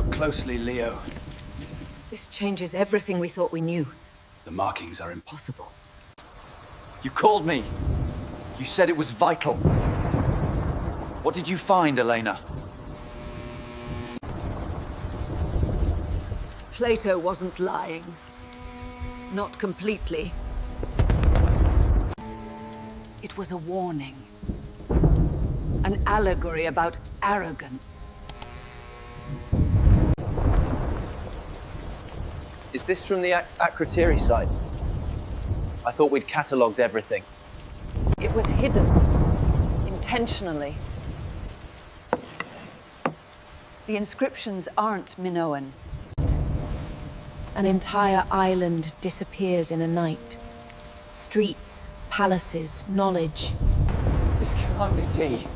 Look closely, Leo. This changes everything we thought we knew. The markings are impossible. You called me. You said it was vital. What did you find, Elena? Plato wasn't lying. Not completely. It was a warning. An allegory about arrogance. Is this from the Akrotiri side? I thought we'd catalogued everything. It was hidden. Intentionally. The inscriptions aren't Minoan. An entire island disappears in a night. Streets, palaces, knowledge. This can't be tea.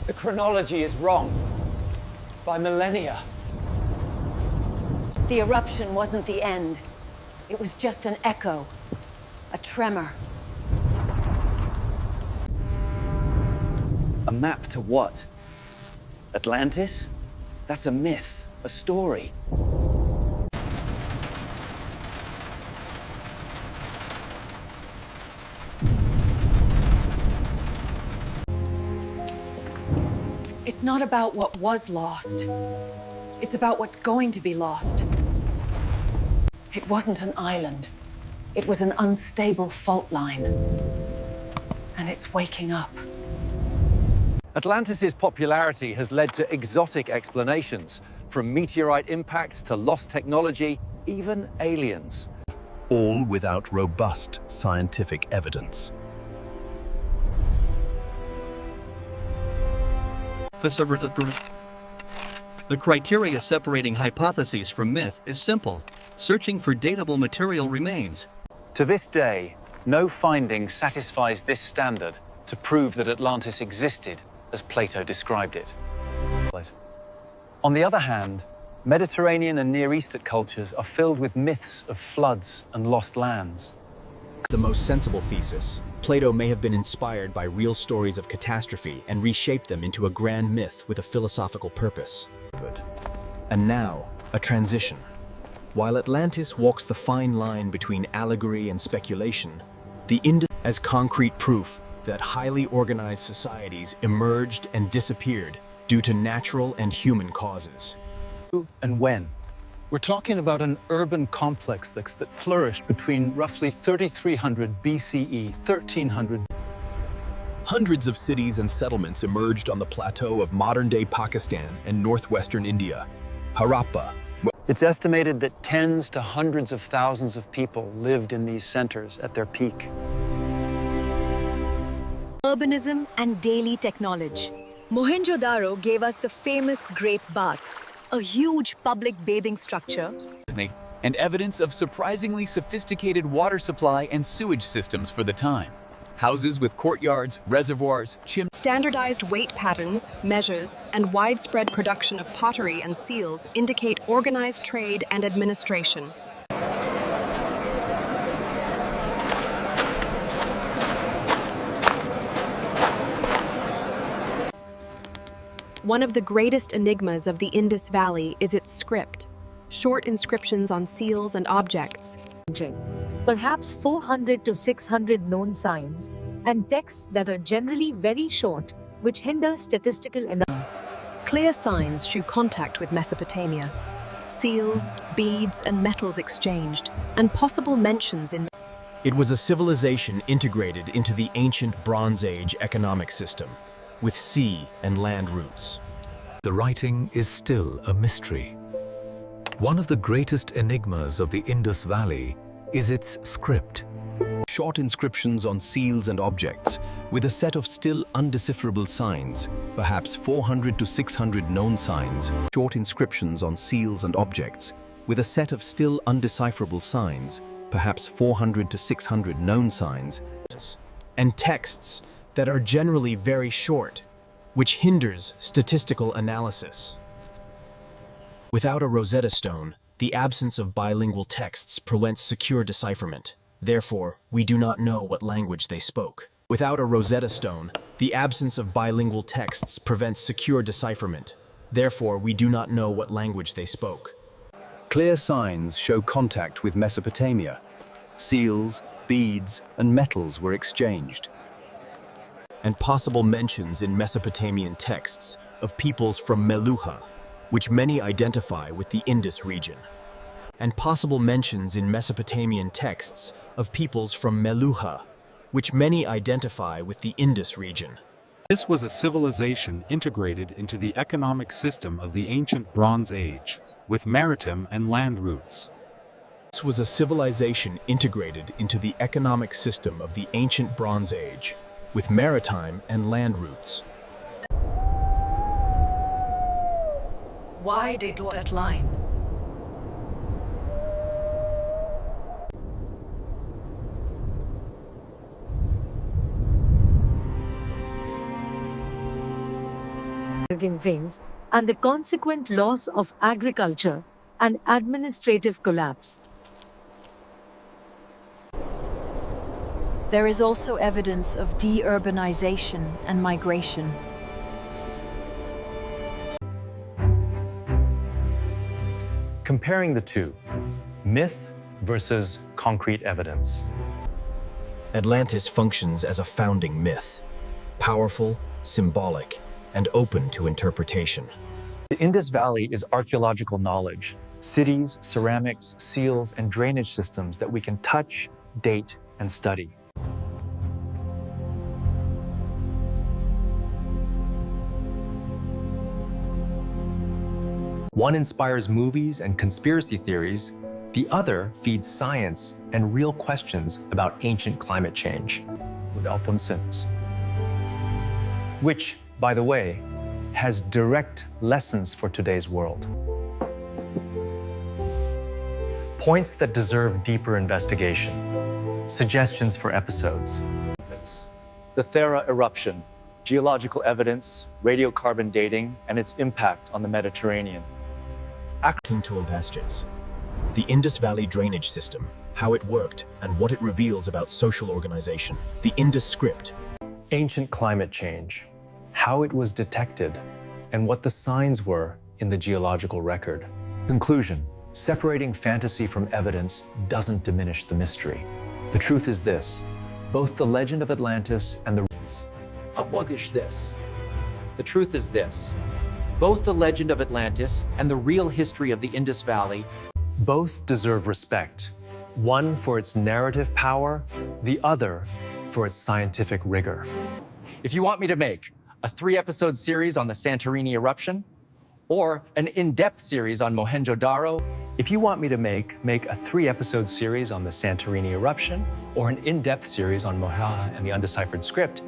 The chronology is wrong. By millennia. The eruption wasn't the end. It was just an echo. A tremor. A map to what? Atlantis? That's a myth, a story. It's not about what was lost. It's about what's going to be lost. It wasn't an island. It was an unstable fault line. And it's waking up. Atlantis' popularity has led to exotic explanations, from meteorite impacts to lost technology, even aliens. All without robust scientific evidence. The criteria separating hypotheses from myth is simple. Searching for datable material remains. To this day, no finding satisfies this standard to prove that Atlantis existed as Plato described it. On the other hand, Mediterranean and Near Eastern cultures are filled with myths of floods and lost lands. The most sensible thesis. Plato may have been inspired by real stories of catastrophe and reshaped them into a grand myth with a philosophical purpose. And now, a transition. While Atlantis walks the fine line between allegory and speculation, the Indus as concrete proof that highly organized societies emerged and disappeared due to natural and human causes. Who and when? We're talking about an urban complex that flourished between roughly 3300 BCE, 1300. Hundreds of cities and settlements emerged on the plateau of modern-day Pakistan and northwestern India. Harappa. It's estimated that tens to hundreds of thousands of people lived in these centers at their peak. Urbanism and daily technology. Mohenjo-Daro gave us the famous Great Bath, a huge public bathing structure. And evidence of surprisingly sophisticated water supply and sewage systems for the time. Houses with courtyards, reservoirs, chimneys. Standardized weight patterns, measures, and widespread production of pottery and seals indicate organized trade and administration. One of the greatest enigmas of the Indus Valley is its script, short inscriptions on seals and objects. Perhaps 400 to 600 known signs, and texts that are generally very short, which hinder statistical analysis. Clear signs shew contact with Mesopotamia. Seals, beads, and metals exchanged, and possible mentions in... It was a civilization integrated into the ancient Bronze Age economic system, with sea and land routes. The writing is still a mystery. One of the greatest enigmas of the Indus Valley is its script. Short inscriptions on seals and objects, with a set of still undecipherable signs, perhaps 400 to 600 known signs. Short inscriptions on seals and objects, with a set of still undecipherable signs, perhaps 400 to 600 known signs. And texts that are generally very short, which hinders statistical analysis. Without a Rosetta Stone, the absence of bilingual texts prevents secure decipherment. Therefore, we do not know what language they spoke. Without a Rosetta Stone, the absence of bilingual texts prevents secure decipherment. Therefore, we do not know what language they spoke. Clear signs show contact with Mesopotamia. Seals, beads, and metals were exchanged. And possible mentions in Mesopotamian texts of peoples from Meluha, which many identify with the Indus region. And possible mentions in Mesopotamian texts of peoples from Meluha, which many identify with the Indus region. This was a civilization integrated into the economic system of the ancient Bronze Age, with maritime and land routes. This was a civilization integrated into the economic system of the ancient Bronze Age, with maritime and land routes. Why did that line? Veins and the consequent loss of agriculture and administrative collapse. There is also evidence of deurbanization and migration. Comparing the two, myth versus concrete evidence. Atlantis functions as a founding myth, powerful, symbolic, and open to interpretation. The Indus Valley is archaeological knowledge, cities, ceramics, seals, and drainage systems that we can touch, date, and study. One inspires movies and conspiracy theories, the other feeds science and real questions about ancient climate change. With Alphonsus, which, by the way, has direct lessons for today's world. Points that deserve deeper investigation. Suggestions for episodes. The Thera eruption, geological evidence, radiocarbon dating, and its impact on the Mediterranean. The Indus Valley drainage system, how it worked, and what it reveals about social organization. The Indus script. Ancient climate change, how it was detected, and what the signs were in the geological record. Conclusion, separating fantasy from evidence doesn't diminish the mystery. The truth is this, both the legend of Atlantis and the The truth is this, both the legend of Atlantis and the real history of the Indus Valley both deserve respect, one for its narrative power, the other for its scientific rigor. If you want me to make a 3-episode series on the Santorini eruption, or an in-depth series on Mohenjo-Daro, if you want me to make a 3-episode series on the Santorini eruption, or an in-depth series on Mohenjo and the undeciphered script,